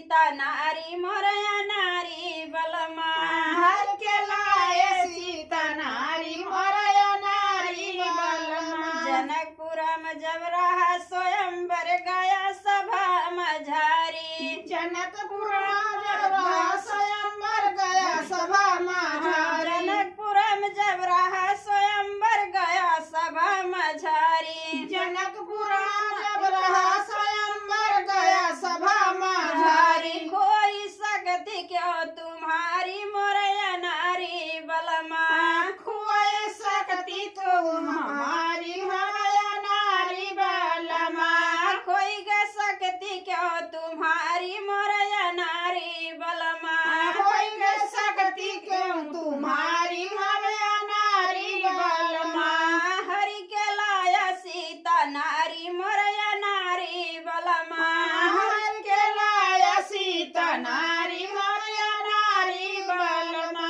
सीता नारी मोरया नारी बलमा हर के लाए सीता नारी मोरया नारी बलमा जनकपुरम जब रहा स्वयंवर गया सभा मझारी जनकपुर जब रहा स्वयंवर गया सभा मझारी जनकपुरम जब रहा स्वयंवर गया सभा मझारी जनकपुर जब रहा स्वयंवर गया सभा मझारी कोई सकती क्यों तुम्हारी मोरया नारी बलमा खोए सकती तुम हमारी मोरया नारी बलमा कोई ग सकती क्यों तुम्हारी मोरया नारी बलमा कोई ग सकती क्यों तुम्हारी मोरया नारी बलमा हरि के लाया सीता नारी मोरया नारी बलमा हर के लाया सीता नारी मोरया नारी बलमा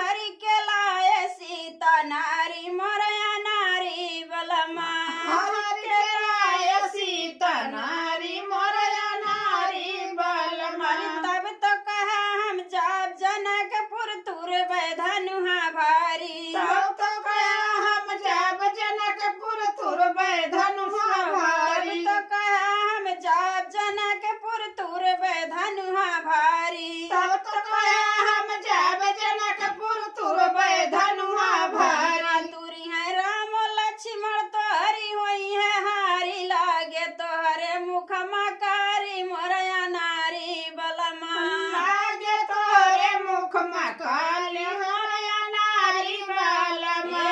हरि के लाया सीता नारी मोरया नारी बलमा हर के लाया सीता नारी मोरया नारी बलमा तब तो कहा हम जाब जनकपुर तुर धनुहा भारी तब तो गया हम जब जनकपुर तुरबे धनुहा भारी तब तो कहा हम जाब जनकपुर तुर धनुहा भारी तब तो गया हम जब जनकपुर तुरबे धनुहा भारी तुरी है राम लक्ष्मण तोहरी हुई है हारी लागे तोहरे मुख मकारी मोरया नारी बलमा लागे तोरे मुख मकाली मोरया नारी बलमा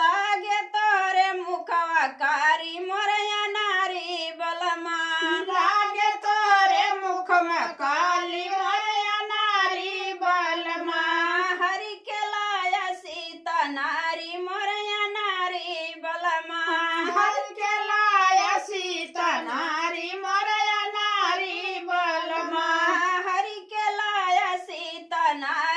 लागे तोहरे मुखवा कारी मोरया नारी बलमा लागे तोरे मुख मकाली मोरया नारी बलमा हरि के लाया सीता नारी मोरया नारी बलमा हर के लाया सीता नारी मोरया नारी बलमा हरि के लाया सीता नारी